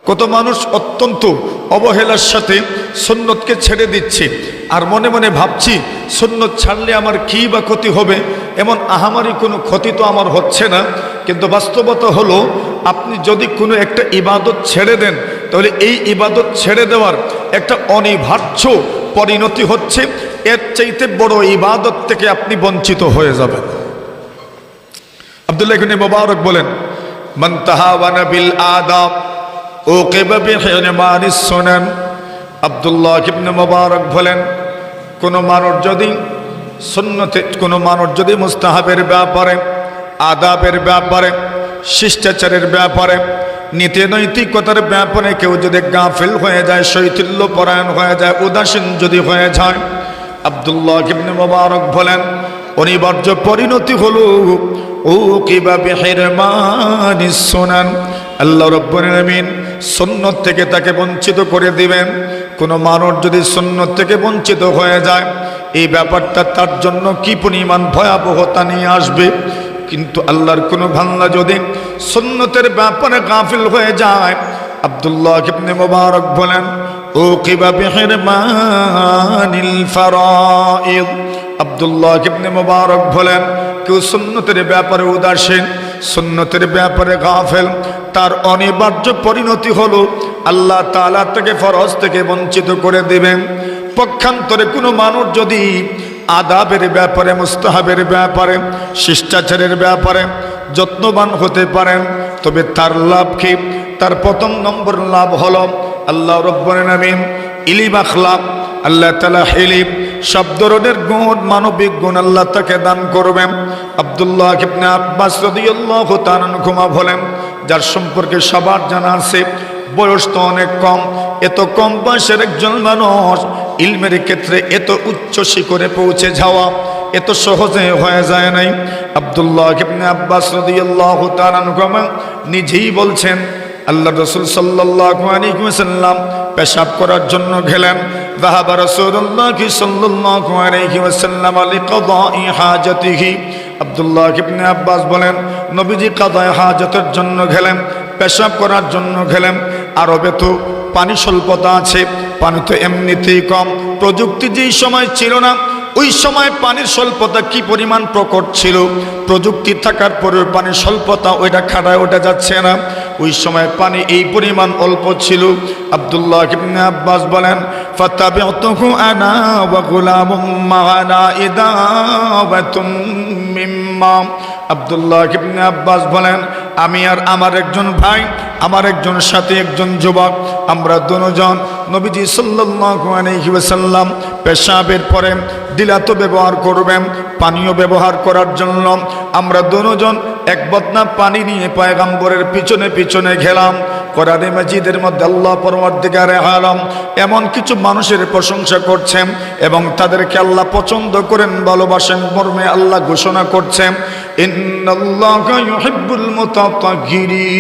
কত মানুষ অত্যন্ত অবহেলার সাথে সুন্নতকে ছেড়ে দিচ্ছে, আর মনে মনে ভাবছি সুন্নত ছাড়লে আমার কী বা ক্ষতি হবে, এমন আহামারি কোনো ক্ষতি তো আমার হচ্ছে না। কিন্তু বাস্তবতা হলো, আপনি যদি কোনো একটা ইবাদত ছেড়ে দেন, তাহলে এই ইবাদত ছেড়ে দেওয়ার একটা অনিবার্য পরিণতি হচ্ছে এর চাইতে বড় ইবাদত থেকে আপনি বঞ্চিত হয়ে যাবেন। আব্দুল্লাহ ইবনে মুবারক বলেন, মান তাহাওয়ানা বিল আদাব উকিবা বিহিরমানিস সুনান। আব্দুল্লাহ ইবনে মুবারক বলেন, কোনো মানুষ যদি সুন্নতে, কোনো মানুষ যদি মুস্তাহাবের ব্যাপারে, আদাবের ব্যাপারে, শিষ্টাচারের ব্যাপারে, নীতি নৈতিকতার ব্যাপারে কেউ যদি গাফিল হয়ে যায়, শৈথিল্য পরায়ণ হয়ে যায়, উদাসীন যদি হয়ে যায়, আব্দুল্লাহ ইবনে মুবারক বলেন অনিবার্য পরিণতি হলো উকিবা বিহিরমানিস সুনান। আল্লাহ রাব্বুল আলামিন সুন্নত থেকে তাকে বঞ্চিত করে দিবেন। কোনো মানুষ যদি সুন্নত থেকে বঞ্চিত হয়ে যায়, এই ব্যাপারটা তার জন্য কি পরিমাণ ভয়াবহতা নিয়ে আসবে। কিন্তু আল্লাহর কোনো বান্দা যদি সুন্নতের ব্যাপারে গাফিল হয়ে যায়, আব্দুল্লাহ ইবনে মুবারক বলেন উকিবা বিহিরমানিল ফারাইদ। আব্দুল্লাহ ইবনে মুবারক বলেন, কেউ সুন্নতের ব্যাপারে উদাসীন, সুন্নতের ব্যাপারে গাফিল, তার অনিবার্য পরিণতি হলো আল্লাহ তাআলা তাকে ফরজ থেকে বঞ্চিত করে দেবেন। পক্ষান্তরে কোনো মানুষ যদি আদাবের ব্যাপারে, মুস্তাহাবের ব্যাপারে, শিষ্টাচারের ব্যাপারে যত্নবান হতে পারেন, তবে তার লাভ কি? তার প্রথম নম্বর লাভ হলো আল্লাহ রাব্বুল আলামিন ইলম, আখলাক, আল্লাহ তাআলা হিলিম, সব ধরনের গুণ, মানবিক গুণ আল্লাহ তাকে দান করবেন। আব্দুল্লাহ ইবনে আব্বাস রাদিয়াল্লাহু তাআলা আনহুমা বলেন, যার সম্পর্কে সবার জানা আছে, বয়স তো অনেক কম, এত কম বয়সের একজন মানুষ ইলমের ক্ষেত্রে এত উচ্চ শিখরে পৌঁছে যাওয়া এত সহজে হয়ে যায় নাই। আব্দুল্লাহ ইবনে আব্বাস রাদিয়াল্লাহু তাআলা আনহুমা নিজেই বলছেন, আল্লাহ রাসূল সাল্লাল্লাহু আলাইহি ওয়াসাল্লাম পেশাব করার জন্য গেলেন। যাহাবা রাসূলুল্লাহ সাল্লাল্লাহু আলাইহি ওয়াসাল্লাম লিকাদাই হাজাতিহি। আব্দুল্লাহ ইবনে আব্বাস বলেন, নবীজি কাদায়ে হাজতের জন্য গেলেন, পেশাব করার জন্য গেলেন। আরবে তো পানি স্বল্পতা আছে, পানি তো এমনিতেই কম, প্রযুক্তি যেই সময় ছিল না, ওই সময় পানির স্বল্পতা কি পরিমাণ প্রকট ছিল। প্রযুক্তি থাকার পরেও পানির স্বল্পতা, ওইটা খাড়ায় ওঠা যাচ্ছে না। ওই সময় পানি এই পরিমাণ অল্প ছিল। আব্দুল্লাহ ইবনে আব্বাস বলেন, ফাতাবিতুহু আনা ওয়া গুলামুম মা'ানা ইদাওয়াতুম মিম্মা। আব্দুল্লাহ ইবনে আব্বাস বলেন, আমি আর আমার একজন ভাই, আমার একজন সাথী, একজন যুবক, আমরা দুজন নবীজি সাল্লাল্লাহু আলাইহি ওয়াসাল্লাম পেশাবের পরে দিলাতো ব্যবহার করবেন, পানীয় ব্যবহার করার জন্য আমরা দুজন এক বদনা পানি নিয়ে পয়গম্বরের পিছনে পিছনে গেলাম। কোরআনে মাজিদের মধ্যে আল্লাহ পরওয়ারদিগারে আলম এমন কিছু মানুষের প্রশংসা করছেন এবং তাদেরকে আল্লাহ পছন্দ করেন, ভালোবাসেন মর্মে আল্লাহ ঘোষণা করছেন, ইন্নাল্লাহা ইউহিব্বুল মুতাতাহহিরিন।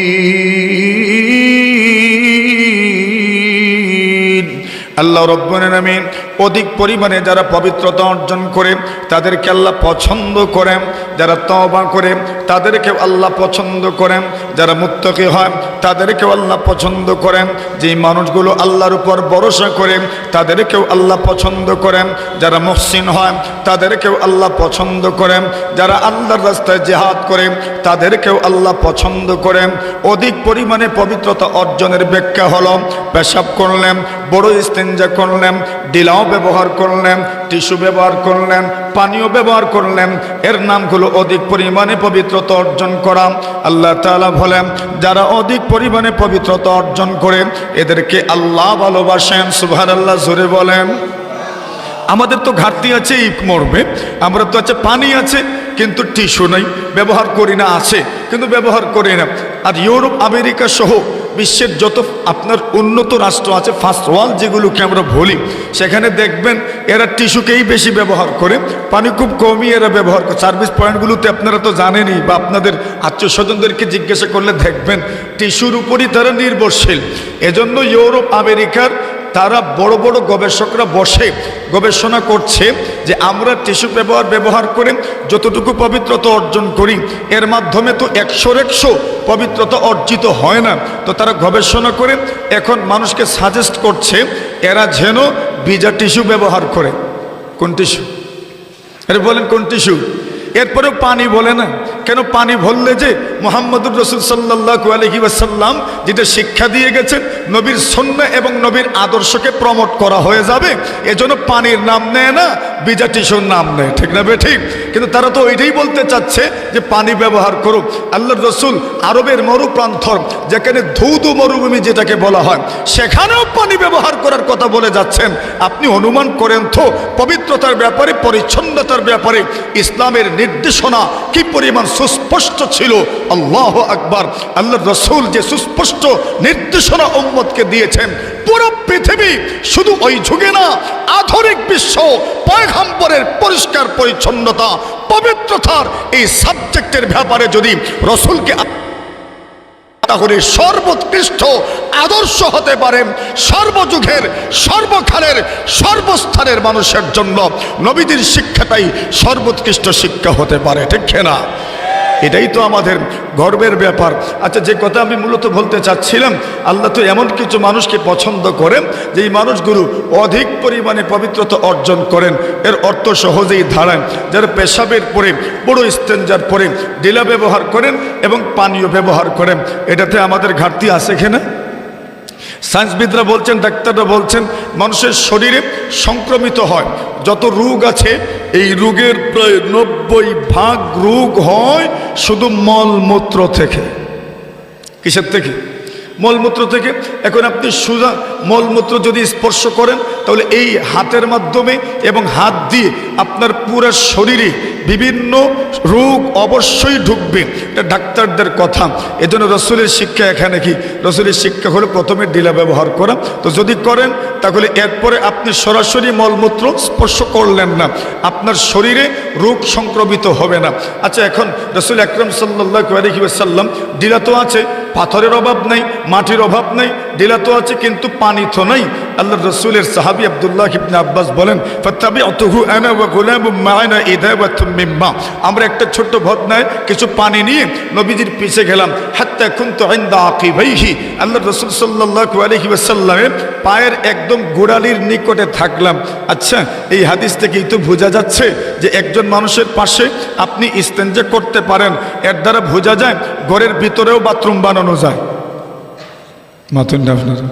আল্লাহ রাব্বুল আলামিন অধিক পরিমাণে যারা পবিত্রতা অর্জন করে তাদেরকে আল্লাহ পছন্দ করেন, যারা তওবা করে তাদেরকেও আল্লাহ পছন্দ করেন, যারা মুত্তাকি হয় তাদেরকেও আল্লাহ পছন্দ করেন, যেই মানুষগুলো আল্লাহর উপর ভরসা করে তাদেরকেও আল্লাহ পছন্দ করেন, যারা মুহসিন হয় তাদেরকেও আল্লাহ পছন্দ করেন, যারা আল্লাহর রাস্তায় জিহাদ করে তাদেরকেও আল্লাহ পছন্দ করেন। অধিক পরিমাণে পবিত্রতা অর্জনের ব্যাখ্যা হলো পেশাব করলেন, বড় ইস্তেঞ্জা করলেন, ডিলাও ব্যবহার করলেন, টিস্যু ব্যবহার করলেন, পানীয় ব্যবহার করলেন, এর নাম হলো অধিক পরিমাণে পবিত্রতা অর্জন করা। আল্লাহ তাআলা বলেন, যারা অধিক পরিমাণে পবিত্রতা অর্জন করে এদেরকে আল্লাহ ভালোবাসেন। সুবহানাল্লাহ, জোরে বলেন। আমাদের তো ঘাটতি আছে এই মর্মে, আমরা তো আছে পানি আছে কিন্তু টিস্যু নাই, ব্যবহার করি না, আছে কিন্তু ব্যবহার করি না। আর ইউরোপ, আমেরিকা সহ বিশ্বের যত আপনার উন্নত রাষ্ট্র আছে, ফার্স্ট ওয়ার্ল্ড যেগুলোকে আমরা বলি, সেখানে দেখবেন এরা টিস্যুকেই বেশি ব্যবহার করে, পানি খুব কমই এরা ব্যবহার করে। সার্ভিস পয়েন্টগুলোতে আপনারা তো জানেনই, বা আপনাদের আত্মীয় স্বজনদেরকে জিজ্ঞাসা করলে দেখবেন টিস্যুর উপরই তারা নির্ভরশীল। এজন্য ইউরোপ, আমেরিকার তারা বড় বড় গবেষকরা বসে গবেষণা করছে যে আমরা টিস্যু পেপার ব্যবহার করে যতটুকু পবিত্রতা অর্জন করি এর মাধ্যমে তো 100 পবিত্রতা অর্জিত হয় না। তো তারা গবেষণা করে এখন মানুষকে সাজেস্ট করছে এরা যেন ভিজা টিস্যু ব্যবহার করে। কোন টিস্যু? আরে বলেন কোন টিস্যু? এরপরেও পানি বলে না কেন? পানি বললে যে মুহাম্মদুর রাসূল সাল্লাল্লাহু আলাইহি ওয়াসাল্লাম যেটা শিক্ষা দিয়ে গেছেন, নবীর সুন্নাহ এবং নবীর আদর্শকে প্রমোট করা হয়ে যাবে, এজন্য পানির নাম নেয় না, ভিজা টিস্যুর নাম নেয়। ঠিক না ঠিক? কিন্তু তারা তো ওইটাই বলতে চাচ্ছে যে পানি ব্যবহার করুক। আল্লাহর রাসূল আরবের মরুপ্রান্তর যেখানে ধৌধু মরুভূমি যেটাকে বলা হয় সেখানেও পানি ব্যবহার করার কথা বলে যাচ্ছেন। আপনি অনুমান করেন তো পবিত্রতার ব্যাপারে, পরিচ্ছন্নতার ব্যাপারে ইসলামের নির্দেশনা কি পরিমাণ সুস্পষ্ট ছিল। আল্লাহু আকবার! আল্লাহর রাসূল যে সুস্পষ্ট নির্দেশনা উম্মতকে দিয়েছেন, পুরো পৃথিবী শুধু ওই যুগে না, আধুনিক বিশ্ব পয়গম্বরের পরিষ্কার পরিচ্ছন্নতা পবিত্রতার এই সাবজেক্টের ব্যাপারে যদি রাসূলকে তাহলে সর্বোৎকৃষ্ট আদর্শ হতে পারে সর্বযুগের, সর্বকালের, সর্বস্থানের মানুষের জন্য নবীদের শিক্ষাটাই সর্বোৎকৃষ্ট শিক্ষা হতে পারে। ঠিক না? এটাই তো আমাদের গর্বের ব্যাপার। আচ্ছা, যে কথা আমি মূলত বলতে চাচ্ছিলাম, আল্লাহ তো এমন কিছু মানুষকে পছন্দ করেন যে এই মানুষগুলো অধিক পরিমাণে পবিত্রতা অর্জন করেন। এর অর্থ সহজেই ধারায় যারা পেশাবের পরে, বড় ইস্তেঞ্জার পরে ডিলা ব্যবহার করেন এবং পানীয় ব্যবহার করেন। এটাতে আমাদের ঘাটতি আছে কিনা? সায়েন্সবিদরা বলছেন, ডাক্তাররা বলছেন, মানুষের শরীরে সংক্রমিত হয় যত রোগ আছে, এই রোগের প্রায় 90% রোগ হয় শুধু মলমূত্র থেকে। কিসের থেকে? মলমূত্র থেকে। এখন আপনি সোজা মলমূত্র যদি স্পর্শ করেন তাহলে এই হাতের মাধ্যমে এবং হাত দিয়ে আপনার পুরো শরীরে বিভিন্ন রোগ অবশ্যই ঢুকবে। এটা ডাক্তারদের কথা। এজন্য রাসূলের শিক্ষা এখানে কি? রাসূলের শিক্ষা হলো প্রথমে ডিলা ব্যবহার করা। তো যদি করেন তাহলে এরপরে আপনি সরাসরি মলমূত্র স্পর্শ করলেন না, আপনার শরীরে রোগ সংক্রমিত হবে না। আচ্ছা, এখন রাসূল আকরাম সাল্লাল্লাহু আলাইহি ওয়াসাল্লাম, ডিলা তো আছে, পাথরের অভাব নাই, মাটির অভাব নাই, ডিলা তো আছে, কিন্তু পানি তো নাই। আল্লাহর রাসূলের সাহাবী আব্দুল্লাহ ইবনে আব্বাস বলেন, ফাতাবিউতুহু আনা ওয়া গুলামুম মা'ানা ইদাবাতুম মিন মা। আমরা একটা ছোট্ট ভদনায় কিছু পানি নিয়ে নবীজির পিছে গেলাম। হাত্তা কুনতু ইনদা আকিবাইহি, আল্লাহর রাসূল সাল্লাল্লাহু আলাইহি ওয়াসাল্লামের পায়ের একদম গোড়ালির নিকটে থাকলাম। আচ্ছা, এই হাদিস থেকেই তো বোঝা যাচ্ছে যে একজন মানুষের পাশে আপনি ইস্তেঞ্জা করতে পারেন। এর দ্বারা বোঝা যায় ঘরের ভিতরেও বাথরুম বানানো যায়। মাথুন না আপনারা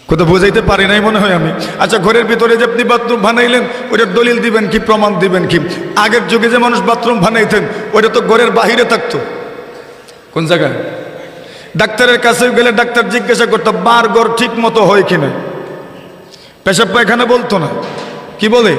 কোথাও বোঝাইতে পারি নাই মনে হয় আমি। আচ্ছা, ঘরের ভিতরে যে আপনি বাথরুম বানাইলেন, ওইটার দলিল দিবেন কি, প্রমাণ দিবেন কি? আগের যুগে যে মানুষ বাথরুম বানাইতেন ওইটা তো ঘরের বাহিরে থাকতো। কোন জায়গায়? ডাক্তারের কাছে গেলে ডাক্তার জিজ্ঞাসা করতো বার ঘর ঠিক মতো হয় কিনা। পেশাব পায়খানা বলতো না, কি বলে?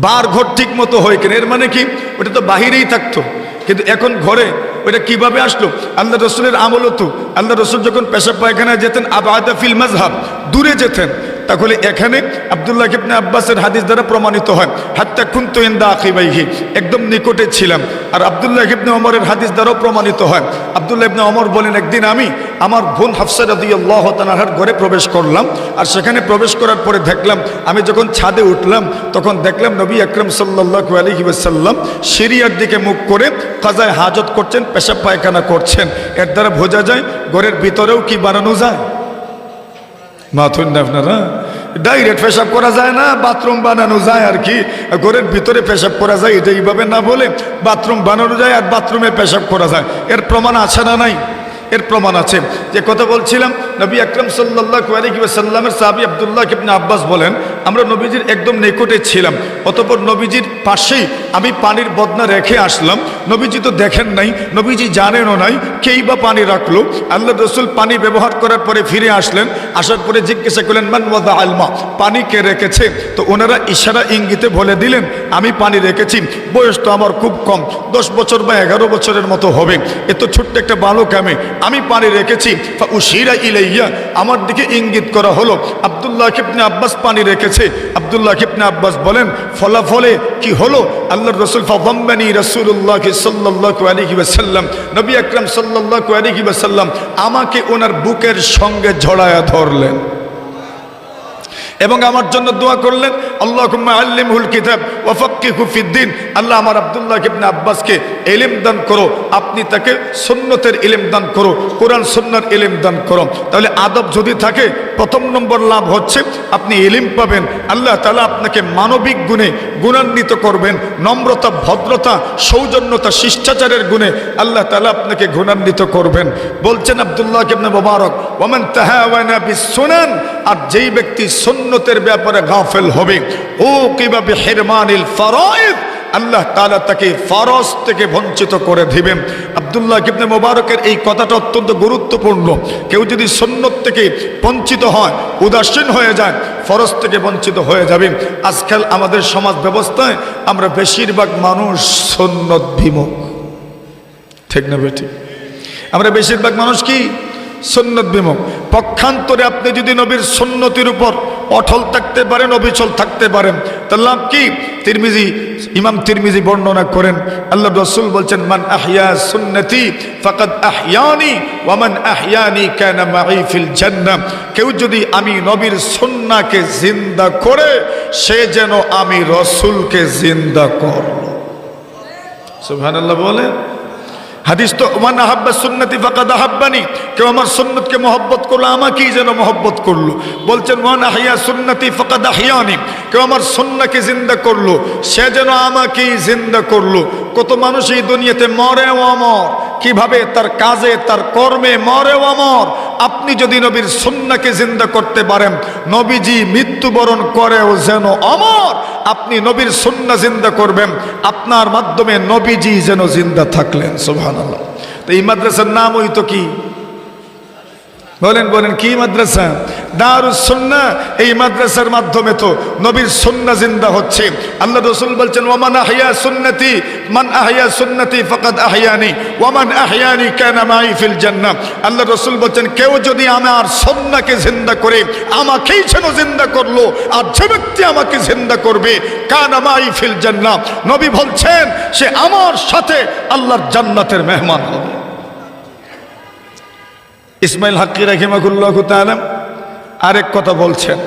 বার ঘর ঠিক মতো হয় কিনা। এর মানে কি? ওটা তো বাহিরেই থাকতো। কিন্তু এখন ঘরে ওইটা কিভাবে আসলো? আল্লাহ রসুলের আমল হতো। আল্লাহ রসুল যখন পেশাব পায়খানায় যেতেন, আবাদা ফিল মাজহাব, দূরে যেতেন, তাহলে এখানে আব্দুল্লাহ ইবনে আব্বাসের হাদিস দ্বারা প্রমাণিত হয় হাত্তা কুনতু ইনদা আকিবাইহি, একদম নিকটে ছিলাম। আর আব্দুল্লাহ ইবনে ওমরের হাদিস দ্বারাও প্রমাণিত হয়। আব্দুল্লাহ ইবনে ওমর বলেন, একদিন আমি আমার বোন হাফসা রাদিয়াল্লাহু তাআলার ঘরে প্রবেশ করলাম। আর সেখানে প্রবেশ করার পরে দেখলাম, আমি যখন ছাদে উঠলাম তখন দেখলাম নবী আকরাম সাল্লাল্লাহু আলাইহি ওয়াসাল্লাম সিরিয়ার দিকে মুখ করে কাজায়ে হাজত করছেন, পেশাব পায়খানা করছেন। এর দ্বারা বোঝা যায় ঘরের ভিতরেও কি বানানো যায়। মাথুন না আপনারা? ডাইরেক্ট পেশাব করা যায় না, বাথরুম বানানো যায় আর কি। ঘরের ভিতরে পেশাব করা যায় এটা এইভাবে না বলে বাথরুম বানানো যায় আর বাথরুমে পেশাব করা যায়। এর প্রমাণ আছে না নাই? এর প্রমাণ আছে। যে কথা বলছিলাম, নবী আকরাম সাল্লাল্লাহু আলাইহি ওয়াসাল্লামের সাহাবী আব্দুল্লাহ ইবনে আব্বাস বলেন, আমরা নবীজির একদম নিকটে ছিলাম। অতঃপর নবীজির পাশেই আমি পানির বদনা রেখে আসলাম। নবীজি তো দেখেন নাই, নবীজি জানেনও নাই কেই বা পানি রাখলো। আল্লাহ রসুল পানি ব্যবহার করার পরে ফিরে আসলেন। আসার পরে জিজ্ঞাসা করলেন, মান ওয়াদা আলমা, পানি কে রেখেছে? তো ওনারা ইশারা ইঙ্গিতে বলে দিলেন, আমি পানি রেখেছি। বয়স তো আমার খুব কম, 10 বছর বা 11 বছরের মতো হবে। এত ছোট্ট একটা বালক আমি পানি রেখেছি। উশিরা ইলাইয়া, আমার দিকে ইঙ্গিত করা হলো আব্দুল্লাহ ইবনে আব্বাস পানি রেখেছে। আব্দুল্লাহ ইবনে আব্বাস বলেন, ফলাফলে কি হলো? আল্লাহর রাসূল ফাযাম্মানি রাসূলুল্লাহ সাল্লাল্লাহু আলাইহি ওয়াসাল্লাম, নবী আকরাম সাল্লাল্লাহু আলাইহি ওয়াসাল্লাম আমাকে ওনার বুকের সঙ্গে জড়ায়া ধরলেন। এবং আমার জন্য দোয়া করলেন, আল্লাহুম্মা আল্লিমহুল কিতাব ওয়া ফাক্কিহু ফিদ্দিন। আল্লাহ আমার আব্দুল্লাহ ইবনে আব্বাসকে ইলম দান করো, আপনি তাকে সুন্নতের ইলম দান করো, কোরআন সুন্নাহর ইলম দান করো। তাহলে আদব যদি থাকে, প্রথম নম্বর লাভ হচ্ছে আপনি ইলম পাবেন, আল্লাহ তাআলা আপনাকে মানবিক গুণে গুণান্বিত করবেন, নম্রতা, ভদ্রতা, সৌজন্যতা, শিষ্টাচারের গুণে আল্লাহ তাআলা আপনাকে গুণান্বিত করবেন। বলছেন আব্দুল্লাহ ইবনে মুবারক, ওয়ামান তাহাওয়ানা বিসসুনান, আর যেই ব্যক্তি সুন্নতের ব্যাপারে গাফেল হবে, উকিবা বিহিরমানিল ফরায়েদ, আল্লাহ তাআলা তাকে ফরজ থেকে বঞ্চিত করে দিবেন। আব্দুল্লাহ ইবনে মুবারকের এই কথাটা অত্যন্ত গুরুত্বপূর্ণ। কেউ যদি সুন্নত থেকে বঞ্চিত হয়, উদাসীন হয়ে যায়, ফরজ থেকে বঞ্চিত হয়ে যাবে। আজকাল আমাদের সমাজ ব্যবস্থায় আমরা বেশিরভাগ মানুষ সুন্নত বিমুখ, ঠিক না বেঠিক? আমরা বেশিরভাগ মানুষ কি সুন্নত বিমুখ। পক্ষান্তরে আপনি যদি নবীর সুন্নতির উপর অটল থাকতে পারেন, অবিচল থাকতে পারেন, তার লাভ কি? ইমাম তিরমিজি বর্ণনা করেন, আল্লাহ রাসূল বলছেন, মান আহইয়া সুন্নতি ফাকাদ আহইয়ানি ওয়া মান আহইয়ানি কানা মাই ফিল জান্নাহ। কেউ যদি আমি নবীর সুন্নাহকে জিন্দা করে, সে যেন আমি রাসূলকে জিন্দা করলো। সুবহানাল্লাহ বলে হাদিস তো, মান আহাব্বা সুন্নতি ফাকাদ আহাব্বানি, কেউ আমার সুন্নতকে মহব্বত করলো, আমাকেই যেন মহব্বত করলো। বলছেন মান আহইয়া সুন্নতি ফাকাদ আহইয়ানি, কেউ আমার সুন্নাহকে জিন্দা করলো, সে যেন আমাকেই জিন্দা করলো। কত মানুষ এই দুনিয়াতে মরে ও অমর, কিভাবে? তার কাজে, তার কর্মে মরে ও অমর। আপনি যদি নবীর সুন্নাহকে জিন্দা করতে পারেন, নবীজি মৃত্যুবরণ করেও যেন অমর, আপনি নবীর সুন্নাহ জিন্দা করবেন, আপনার মাধ্যমে নবীজি যেন জিন্দা থাকলেন। সুবহানাল্লাহ। তো এই মাদ্রাসার নাম হইতো কি? বলেন বলেন, কি মাদ্রাসা? দারুস সুন্নাহ। এই মাদ্রাসার মাধ্যমে তো নবীর সুন্নাহ জিন্দা হচ্ছে। আল্লাহ রাসূল বলছেন, ওয়ামান আহইয়া সুন্নতি, মান আহইয়া সুন্নতি ফাকাদ আহইয়ানি ওয়া মান আহইয়ানি কানা মাই ফিল জান্নাহ। আল্লাহ রাসূল বলছেন, কেউ যদি আমার সুন্নাহকে জিন্দা করে, আমাকেই যেন জিন্দা করলো, আর যে ব্যক্তি আমাকে জিন্দা করবে, কানা মাই ফিল জান্নাহ, নবী বলছেন সে আমার সাথে আল্লাহর জান্নাতের মেহমান হবে। ইসমাইল হাক্কি রাহিমাহুল্লাহু তাআলা আরেক কথা বলছেন,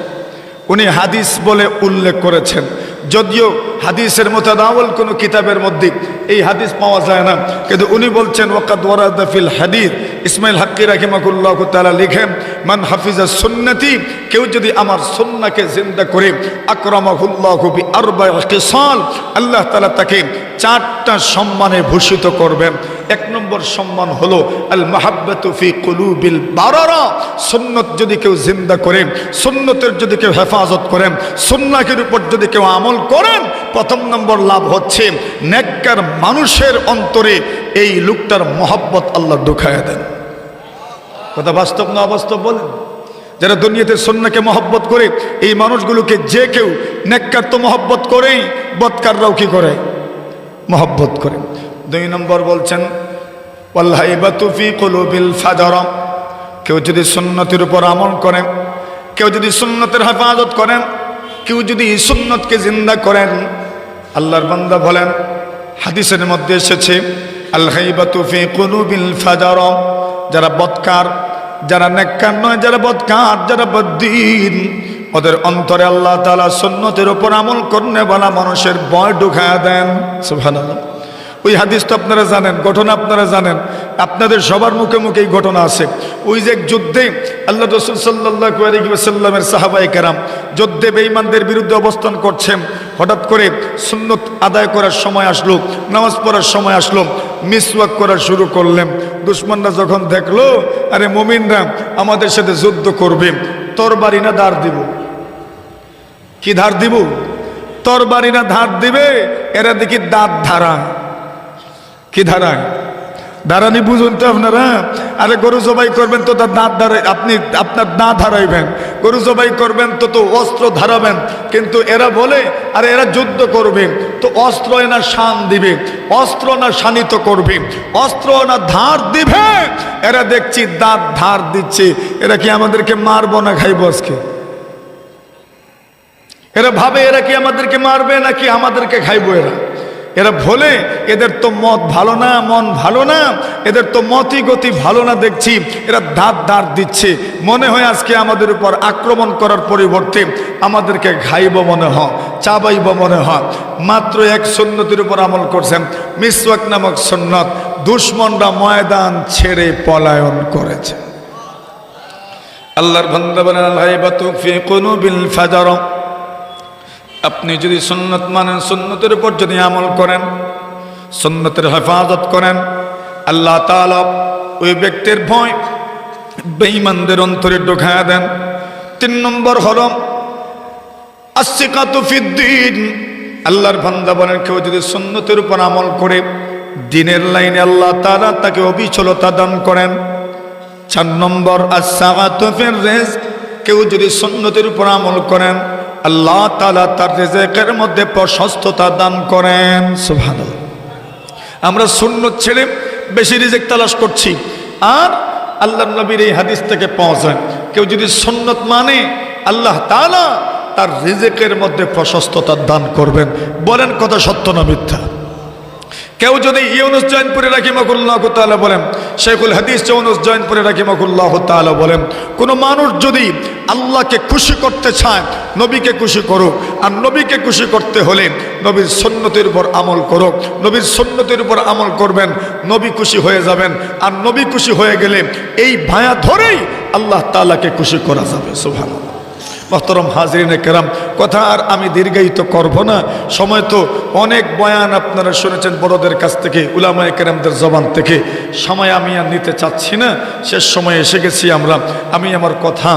উনি হাদিস বলে উল্লেখ করেছেন, যদিও হাদিসের মুতাদাওয়াল কোনো কিতাবের মধ্যে এই হাদিস পাওয়া যায় না, কিন্তু উনি বলছেন ওয়াকাদ ওয়ারাদা ফিল হাদিস। ইসমাইল হাক্কি রাহিমাহুল্লাহু তাআলা লিখেন, মান হাফিজা সুন্নতি, কেউ যদি আমার সুন্নাহকে জিন্দা করে, আকরামাহুল্লাহু বিআরবা'i খিসাল, আল্লাহ তাআলা তাকে 4টা সম্মানে ভূষিত করবেন। এক নম্বর সম্মান হলো আল মাহাব্বাতু ফি কুলুবিল বারারা। সুন্নত যদি কেউ জিন্দা করেন, সুন্নতের যদি কেউ হেফাজত করেন, সুন্নাহের উপর যদি কেউ আমল করেন, প্রথম নম্বর লাভ হচ্ছে নেককার মানুষের অন্তরে এই লোকটার মহব্বত আল্লাহ ঢুকায়া দেন। কথা বাস্তব না অবাস্তব বলেন? যারা দুনিয়াতে সুন্নাহকে মহব্বত করে, এই মানুষগুলোকে যে কেউ, নেককার তো মহব্বত করেই, বদকাররাও কি করে? মহব্বত করে। 2 নম্বর বলছেন ওয়াল হাইবাতু ফি কুলুবিল ফাজারা, কেউ যদি সুন্নতের উপর আমল করেন, কেউ যদি সুন্নতের হেফাজত করেন, কেউ যদি সুন্নতকে জিন্দা করেন, আল্লাহর বান্দা বলেন, হাদিসের মধ্যে এসেছে আল হাইবাতু ফি কুলুবিল ফাজারা, যারা বদকার, যারা নেককার নয়, যারা বদকার, যারা বদ্দিন, ওদের অন্তরে আল্লাহ তাআলা সুন্নতের উপর আমল করনে বলা মানুষের ভয় ঢুকায়া দেন। সুবহানাল্লাহ। ওই হাদিস তো আপনারা জানেন, ঘটনা আপনারা জানেন, আপনাদের সবার মুখে মুখে এই ঘটনা আছে। ওই যে যুদ্ধে আল্লাহ রাসূল সাল্লাল্লাহু আলাইহি ওয়াসাল্লামের সাহাবায়ে কেরাম যুদ্ধে বেঈমানদের বিরুদ্ধে অবস্থান করছেন, হঠাৎ করে সুন্নত আদায় করার সময় আসলো, নামাজ পড়ার সময় আসলো, মিসওয়াক করা শুরু করলেন। দুশমনরা যখন দেখলো আরে মুমিনরা আমাদের সাথে যুদ্ধ করবে, তরবারি না ধার দিব? কি ধার দিব? তরবারি না ধার দিবে? এরা দেখি দাঁত ধারায়। কি ধারায়? ধারানি বুঝুন তো আপনারা। আরে গরু জবাই করবেন তো তার দাঁত ধারাই, আপনি আপনার দাঁত ধারাইবেন। গরু জবাই করবেন তো অস্ত্র ধারাবেন। কিন্তু এরা বলে আরে এরা যুদ্ধ করবে তো অস্ত্র না শান দিবে, অস্ত্র না শানিত করবে, অস্ত্র না ধার দিবে। এরা দেখছি দাঁত ধার দিচ্ছে। এরা কি আমাদেরকে মারবো না খাইবো আজকে? এরা ভাবে এরা কি আমাদেরকে মারবে নাকি আমাদেরকে খাইবো? এরা এরা ভোলে এদের তো মত ভালো না, মন ভালো না, এদের তো মতি গতি ভালো না, দেখছি এরা দাঁত দিচ্ছে। মনে হয় আজকে আমাদের উপর আক্রমণ করার পরিবর্তে আমাদেরকে ঘাইব মনে হয়, চাবাইব মনে হয়। মাত্র এক সুন্নতির উপর আমল করছেন, মিসওয়াক নামক সুন্নত। দুশ্মনরা ময়দান ছেড়ে পলায়ন করেছে। আল্লাহর বান্দা বলেন আল গায়বাতু ফি কুনুবিল ফাজর। আপনি যদি সুন্নত মানেন, সুন্নতের উপর যদি আমল করেন, সুন্নতের হেফাজত করেন, আল্লাহ তাআলা ওই ব্যক্তির ভয় বেঈমানদের অন্তরে ঢুকায়া দেন। 3 নম্বর হলো আসসিকাতু ফিদ্দীন। আল্লাহর বান্দা বলেন কেউ যদি সুন্নতের উপর আমল করে দ্বীনের লাইনে আল্লাহ তাআলা তাকে অবিচলতা দান করেন। 4 নম্বর আসসাআতু ফির রিজক। কেউ যদি সুন্নতের উপর আমল করেন আল্লাহ তাআলা তার রিজকের মধ্যে প্রশস্ততা দান করেন। সুবহানাল্লাহ। আমরা সুন্নত ছেড়ে বেশি রিজক তালাশ করছি, আর আল্লাহর নবীর এই হাদিস থেকে পাওয়া যায় কেউ যদি সুন্নত মানে আল্লাহ তাআলা তার রিজকের মধ্যে প্রশস্ততা দান করবেন। বলেন কথা সত্য না মিথ্যা? কেউ যদি ইউনুস জৈনপুরি রাহিমাহুল্লাহ তাআলা বলেন, শেখুল হাদিস ইউনুস জৈনপুরি রাহিমাহুল্লাহ তাআলা বলেন, কোন মানুষ যদি আল্লাহকে খুশি করতে চায় নবীকে খুশি করুক, আর নবীকে খুশি করতে হলে নবীর সুন্নতের উপর আমল করুক। নবীর সুন্নতের উপর আমল করবেন, নবী খুশি হয়ে যাবেন। আর নবী খুশি হয়ে গেলে এই ভায়া ধরেই আল্লাহ তাআলাকে খুশি করা যাবে। সুবহানাল্লাহ। মোহতরম হাজরিনে কেরাম, কথা আর আমি দীর্ঘায়িত করব না, সময় তো অনেক বয়ান আপনারা শুনেছেন বড়দের কাছ থেকে, উলামায়ে কেরামদের জবান থেকে। সময় আমি আর নিতে চাচ্ছি না, শেষ সময়ে এসে গেছি আমরা। আমি আমার কথা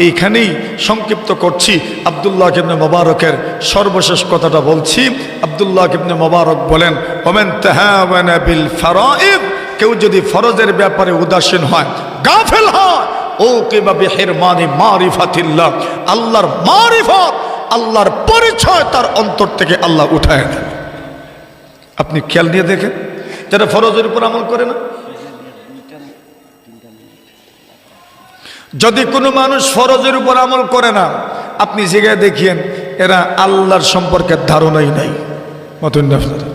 এইখানেই সংক্ষিপ্ত করছি। আব্দুল্লাহ ইবনে মুবারকের সর্বশেষ কথাটা বলছি। আব্দুল্লাহ ইবনে মুবারক বলেন, ওমান তাহাওয়ানা বিল ফারাইদ। কেউ যদি ফরজের ব্যাপারে উদাসীন হয়, গাফেল হয়, ও কিবা বিহিরমানি মারিফাতিল্লাহ, আল্লাহর মারিফত, আল্লাহর পরিচয় তার অন্তর থেকে আল্লাহ উঠায় নেন। আপনি খেয়াল নিয়ে দেখেন, যারা ফরজের উপর আমল করে না, যদি কোনো মানুষ ফরজের উপর আমল করে না, আপনি জায়গায় দেখিয়েন এরা আল্লাহর সম্পর্কে ধারণাই নাই। মতন আপনারা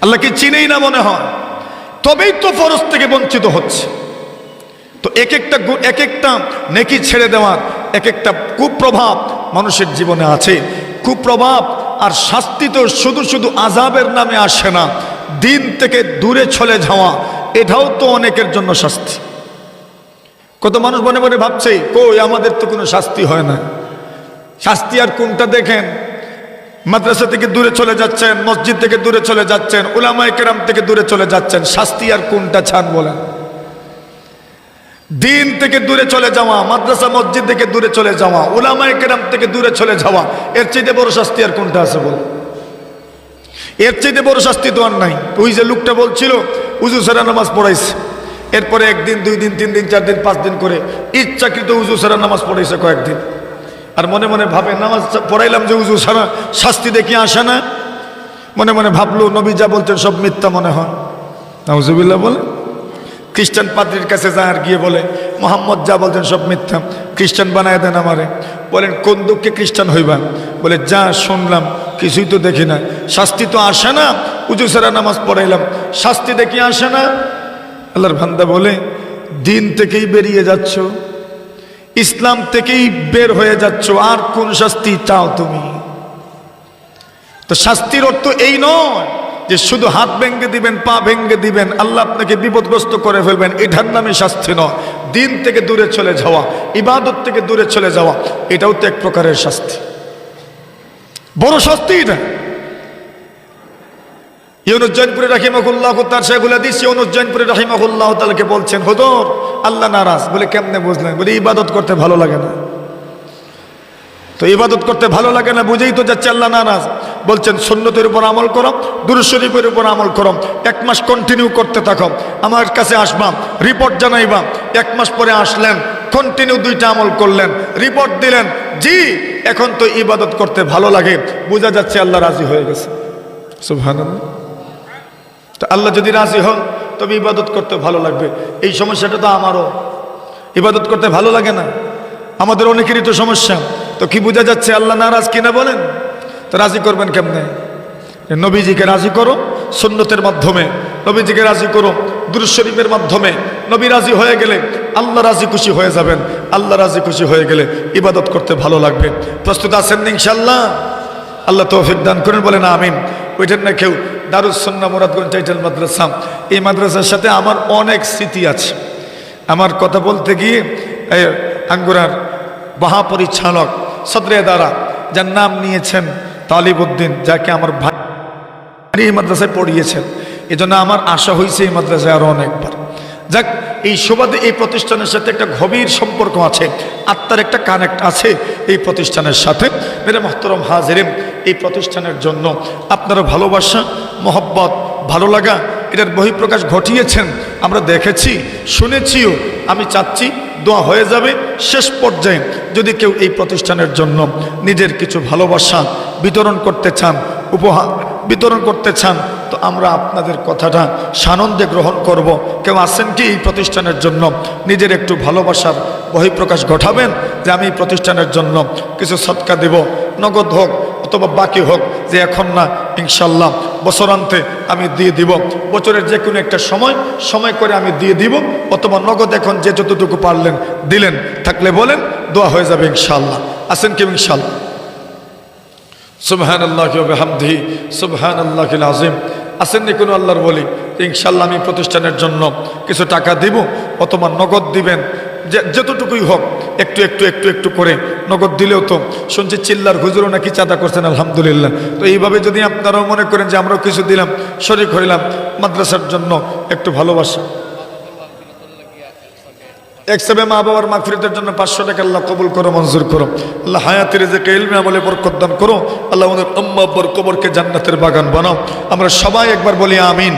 আল্লাহকে চিনেই না মনে হয়, তবেই তো ফরজ থেকে বঞ্চিত হচ্ছে। তো এক একটা নেকি ছেড়ে দেওয়ার এক একটা কুপ্রভাব মানুষের জীবনে আছে। কুপ্রভাব আর শাস্তি তো শুধু শুধু আযাবের নামে আসে না, দিন থেকে দূরে চলে যাওয়া এটাও তো অনেকের জন্য শাস্তি। কত মানুষ মনে মনে ভাবছে কই আমাদের তো কোনো শাস্তি হয় না। শাস্তি আর কোনটা দেখেন, মাদ্রাসা থেকে দূরে চলে যাচ্ছেন, মসজিদ থেকে দূরে চলে যাচ্ছেন, উলামায়ে কেরাম থেকে দূরে চলে যাচ্ছেন, শাস্তি আর কোনটা ছাড় বলেন? দিন থেকে দূরে চলে যাওয়া, মাদ্রাসা মসজিদ থেকে দূরে চলে যাওয়া, উলামায়ে কেরাম থেকে দূরে চলে যাওয়া, এর চাইতে বড় শাস্তি আর কোনটা আছে বল? এর চাইতে বড় শাস্তি তো আর নাই। ওই যে লোকটা বলছিল উজু ছাড়া নামাজ পড়াইছে, এরপরে 1 দিন 2 দিন 3 দিন 4 দিন 5 দিন করে ইচ্ছাকৃত উজু ছাড়া নামাজ পড়াইছে কয়েকদিন, আর মনে মনে ভাবে নামাজ পড়াইলাম যে উজু ছাড়া, শাস্তি দেখি আসে না। মনে মনে ভাবলো নবী যা বলছেন সব মিথ্যা মনে হয়। নাউজুবিল্লাহ বলে। খ্রিস্টান পাদ্রীর কাছে যায় আর গিয়ে বলে মোহাম্মদ যা বলছেন সব মিথ্যা, খ্রিস্টান বানায় দেন আমারে। বলেন কোন দুঃখে খ্রিস্টান হইবা? বলে যা শুনলাম কিছুই তো দেখি না, শাস্তি তো আসে না, উজু ছাড়া নামাজ পড়াইলাম, শাস্তি দেখি আসে না। আল্লাহর বান্দা বলে দিন থেকেই বেরিয়ে যাচ্ছ, ইসলাম থেকেই বের হয়ে যাচ্ছ, আর কোন শাস্তি চাও তুমি? তো শাস্তির অর্থ এই নয় যে শুধু হাত ভেঙে দিবেন, পা ভেঙে দিবেন, আল্লাহ আপনাকে বিপদগ্রস্ত করে ফেলবেন, এটার নামে শাস্তি নয়। দিন থেকে দূরে চলে যাওয়া, ইবাদত থেকে দূরে চলে যাওয়া, এটাও তো এক প্রকারের শাস্তি, বড় শাস্তি এটা। ইউনুস জৈনপুরি রাহিমাহুল্লাহ তার শেখুল হাদিস ইউনুস জৈনপুরি রাহিমাহুল্লাহ তাআলাকে বলছেন, হুজুর আল্লাহ নারাজ। বলে কেমনে বুঝলেন? বলে ইবাদত করতে ভালো লাগে না। তো ইবাদত করতে ভালো লাগে না বুঝেই তো যাচ্ছে আল্লাহ নারাজ। বলছেন সুন্নতের উপর আমল করো, দুরূদ শরীফের উপর আমল করো, 1 মাস কন্টিনিউ করতে থাকো, আমার কাছে আসবা, রিপোর্ট জানাইবা। 1 মাস পরে আসলেন, কন্টিনিউ 2টা আমল করলেন, রিপোর্ট দিলেন, জি এখন তো ইবাদত করতে ভালো লাগে, বোঝা যাচ্ছে আল্লাহ রাজি হয়ে গেছে। সুবহানাল্লাহ। তো আল্লাহ যদি রাজি হন তবে ইবাদত করতে ভালো লাগবে। এই সমস্যাটা তো আমারও, ইবাদত করতে ভালো লাগে না, আমাদের অনেকেরই তো সমস্যা। তো কি বোঝা যাচ্ছে আল্লাহ নারাজ কিনা বলেন? তো রাজি করবেন কেমনে? নবীজিকে রাজি করো, সুন্নতের মাধ্যমে, নবীজিকে রাজি করো দুরূদ শরীফের মাধ্যমে। নবী রাজি হয়ে গেলে আল্লাহ রাজি খুশি হয়ে যাবেন। আল্লাহ রাজি খুশি হয়ে গেলে ইবাদত করতে ভালো লাগবে। প্রস্তুত আছেন ইনশাআল্লাহ? আল্লাহ তৌফিক দান করেন, বলেন আমিন। ওইটার না কেউ দারুস সুন্নাহ মুরাদগঞ্জ টাইটেল মাদ্রাসা, এই মাদ্রাসার সাথে আমার অনেক স্মৃতি আছে। আমার কথা বলতে গিয়ে আঙ্গুরার মহাপরিচালক সদরে দারা, যার নাম নিয়েছেন তালিবউদ্দিন, যাকে আমার ভাই এই মাদ্রাসায় পড়িয়েছেন, এজন্য আমার আশা হয়েছে এই মাদ্রাসায় আরও অনেকবার। যাক, এই সুবাদে এই প্রতিষ্ঠানের সাথে একটা গভীর সম্পর্ক আছে, আত্মার একটা কানেক্ট আছে এই প্রতিষ্ঠানের সাথে। মেরে মোহতরম হাজিরিন, এই প্রতিষ্ঠানের জন্য আপনারা ভালোবাসা, মহব্বত, ভালো লাগা, এটার বহিঃপ্রকাশ ঘটিয়েছেন, আমরা দেখেছি, শুনেছিও। আমি চাচ্ছি দোয়া হয়ে যাবে। শেষ পর্যায়ে যদি কেউ এই প্রতিষ্ঠানের জন্য নিজের কিছু ভালোবাসা বিতরণ করতে চান, উপহার বিতরণ করতে চান, তো আমরা আপনাদের কথাটা সানন্দে গ্রহণ করব। কেউ আছেন কি এই প্রতিষ্ঠানের জন্য নিজের একটু ভালোবাসার বহিঃপ্রকাশ ঘটাবেন, যে আমি এই প্রতিষ্ঠানের জন্য কিছু সদকা দেব, নগদ হোক অথবা বাকি হোক, যে এখন না ইনশাল্লাহ বছরান্তে আমি দিয়ে দিব, বছরের যে কোনো একটা সময় করে আমি দিয়ে দিব, অথবা নগদ এখন যে যতটুকু পারলেন দিলেন, থাকলে বলেন, দোয়া হয়ে যাবে ইনশাল্লাহ। আছেন কি ইনশাল্লাহ? সুবহানাল্লাহি ওয়া বিহামদিহি সুবহানাল্লাহিল আযীম। আসেননি কোনো আল্লাহর বলি, ইনশাল্লাহ আমি প্রতিষ্ঠানের জন্য কিছু টাকা দিব, অথবা নগদ দিবেন, যতটুকুই হোক, একটু একটু একটু একটু করে নগদ দিলেও তো শুনছি চিল্লার হুজুরও নাকি চাঁদা করছেন, আলহামদুলিল্লাহ। তো এইভাবে যদি আপনারাও মনে করেন যে আমরাও কিছু দিলাম, শরীক হইলাম, মাদ্রাসার জন্য একটু ভালোবাসা, একসাথে মা বাবার মাগফিরাতের জন্য 500 টাকা আল্লাহ কবুল করো, মঞ্জুর করো। আল্লাহ হায়াতের রিজিকে ইলমে আমলে বরকত দান করো। আল্লাহ ওদের আম্মা আব্বার কবরকে জান্নাতের বাগান বানাও। আমরা সবাই একবার বলি আমিন।